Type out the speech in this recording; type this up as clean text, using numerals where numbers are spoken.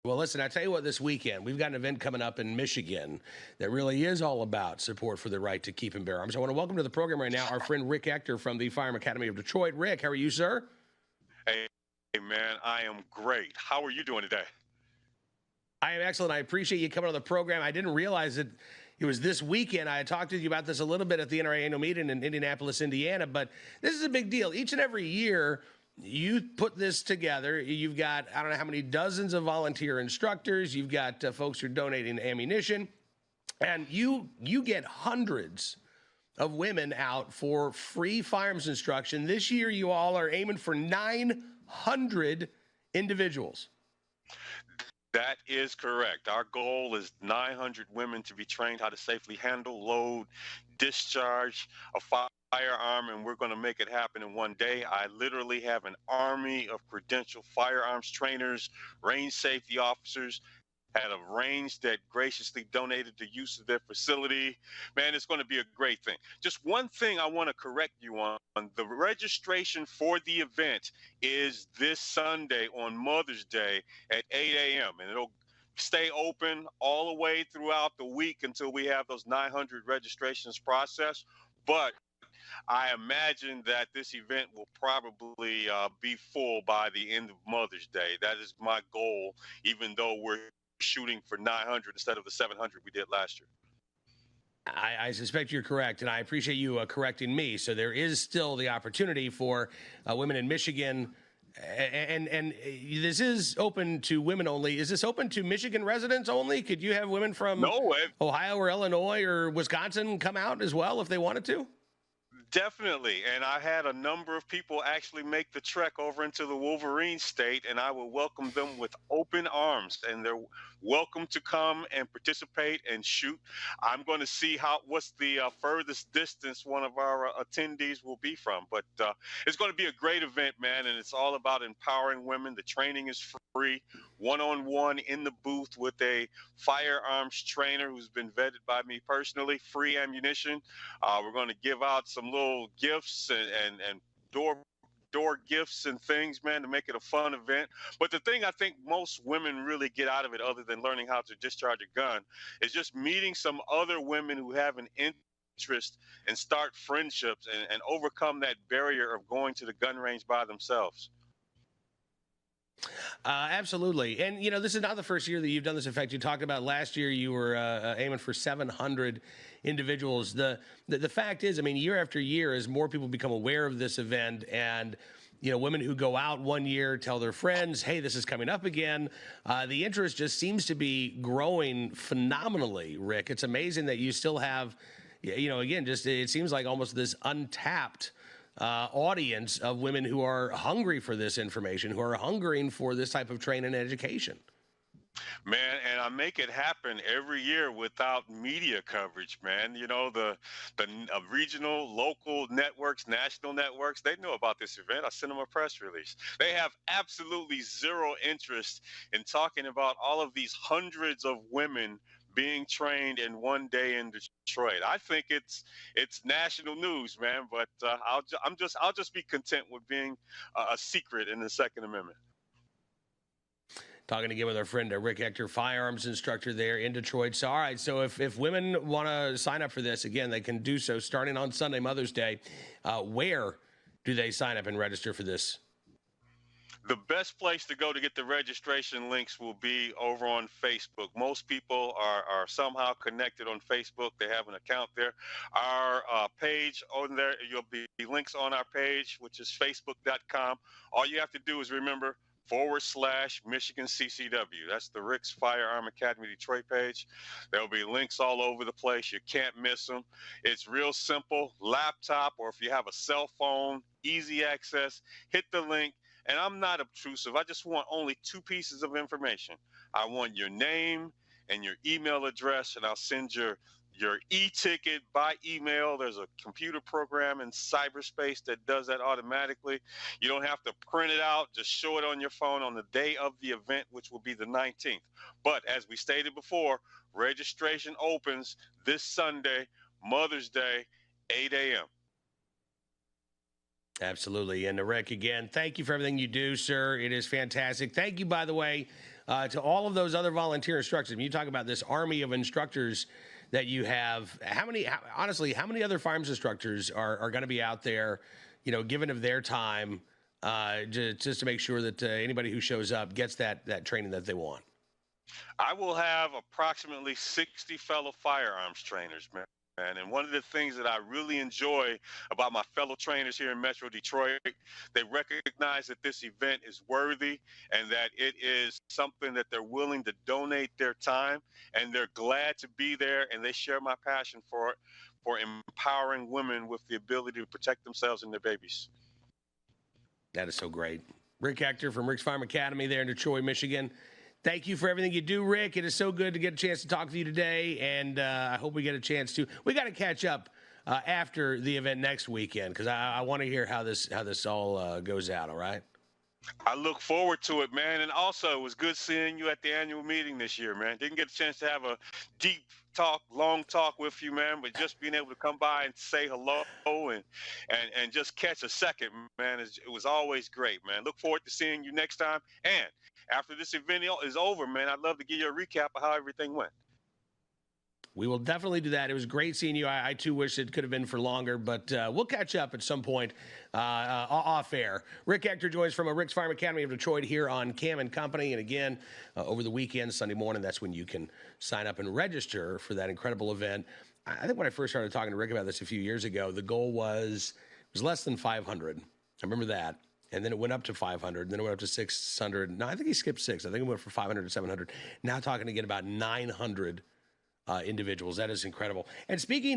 Well, listen, I tell you what, this weekend, we've got an event coming up in Michigan that really is all about support for the right to keep and bear arms. I want to welcome to the program right now our friend Rick Ector from the Firearm Academy of Detroit. Rick, how are you, sir? Hey, man, I am great. How are you doing today? I am excellent. I appreciate you coming on the program. I didn't realize that it was this weekend. I had talked to you about this a little bit at the NRA annual meeting in Indianapolis, Indiana, but this is a big deal. Each and every year, you put this together. You've got, I don't know how many dozens of volunteer instructors. You've got folks who are donating ammunition, and you get hundreds of women out for free firearms instruction. This year, you all are aiming for 900 individuals. That is correct. Our goal is 900 women to be trained how to safely handle, load, discharge a firearm, and we're going to make it happen in one day. I literally have an army of credentialed firearms trainers, range safety officers, at a range that graciously donated the use of their facility. Man, it's going to be a great thing. Just one thing I want to correct you on. The registration for the event is this Sunday on Mother's Day at 8 a.m. and it'll stay open all the way throughout the week until we have those 900 registrations processed. But I imagine that this event will probably be full by the end of Mother's Day. That is my goal, even though we're shooting for 900 instead of the 700 we did last year. I suspect you're correct, and I appreciate you correcting me. So there is still the opportunity for women in Michigan, and this is open to women only. Is this open to Michigan residents only? Could you have women from Ohio or Illinois or Wisconsin come out as well if they wanted to? Definitely. And I had a number of people actually make the trek over into the Wolverine state, and I will welcome them with open arms, and they're welcome to come and participate and shoot. I'm going to see what's the furthest distance one of our attendees will be from, but it's going to be a great event, man. And it's all about empowering women. The training is free, one-on-one in the booth with a firearms trainer who's been vetted by me personally, free ammunition. We're going to give out some little gifts and door gifts and things, man, to make it a fun event. But the thing I think most women really get out of it, other than learning how to discharge a gun, is just meeting some other women who have an interest and start friendships and overcome that barrier of going to the gun range by themselves. Absolutely. And, you know, this is not the first year that you've done this. In fact, you talked about last year you were aiming for 700 individuals. The fact is, I mean, year after year, as more people become aware of this event, and you know, women who go out one year tell their friends, hey, this is coming up again, the interest just seems to be growing phenomenally, Rick. It's amazing that you still have, you know, again, just it seems like almost this untapped audience of women who are hungry for this information, who are hungering for this type of training and education. Man, and I make it happen every year without media coverage, man. You know, the regional, local networks, national networks, they know about this event. I sent them a press release. They have absolutely zero interest in talking about all of these hundreds of women being trained in one day in Detroit. I think it's national news, man. But I'll just be content with being a secret in the Second Amendment. Talking again with our friend Rick Ector, firearms instructor there in Detroit. So, all right, so if women want to sign up for this, again, they can do so starting on Sunday, Mother's Day. Where do they sign up and register for this? The best place to go to get the registration links will be over on Facebook. Most people are somehow connected on Facebook. They have an account there. Our page on there, you'll be links on our page, which is facebook.com. All you have to do is remember /Michigan CCW. That's the Rick's Firearm Academy Detroit page. There'll be links all over the place. You can't miss them. It's real simple. Laptop, or if you have a cell phone, easy access, hit the link. And I'm not obtrusive. I just want only two pieces of information. I want your name and your email address, and I'll send your e-ticket by email. There's a computer program in cyberspace that does that automatically. You don't have to print it out. Just show it on your phone on the day of the event, which will be the 19th. But as we stated before, registration opens this Sunday, Mother's Day, 8 a.m. Absolutely. And Rick, again, thank you for everything you do, sir. It is fantastic. Thank you, by the way, to all of those other volunteer instructors. When you talk about this army of instructors that you have, honestly, how many other firearms instructors are going to be out there, giving of their time just to make sure that anybody who shows up gets that training that they want? I will have approximately 60 fellow firearms trainers, man. And one of the things that I really enjoy about my fellow trainers here in Metro Detroit, they recognize that this event is worthy and that it is something that they're willing to donate their time, and they're glad to be there, and they share my passion for it, for empowering women with the ability to protect themselves and their babies. That is so great. Rick Ector from Rick's Firearm Academy there in Detroit, Michigan. Thank you for everything you do, Rick. It is so good to get a chance to talk with you today, and I hope we get a chance to. We got to catch up after the event next weekend, because I want to hear how this all goes out. All right. I look forward to it, man. And also, it was good seeing you at the annual meeting this year, man. Didn't get a chance to have a deep talk, long talk with you, man, but just being able to come by and say hello and just catch a second, man, it was always great, man. Look forward to seeing you next time. And after this event is over, man, I'd love to give you a recap of how everything went. We will definitely do that. It was great seeing you. I too wish it could have been for longer, but we'll catch up at some point off air. Rick Ector joins from Rick's Firearm Academy of Detroit here on Cam and Company. And again, over the weekend, Sunday morning, that's when you can sign up and register for that incredible event. I think when I first started talking to Rick about this a few years ago, the goal was less than 500. I remember that. And then it went up to 500, and then it went up to 600. No, I think he skipped 6. I think it went from 500 to 700. Now talking again about 900 individuals. That is incredible. And speaking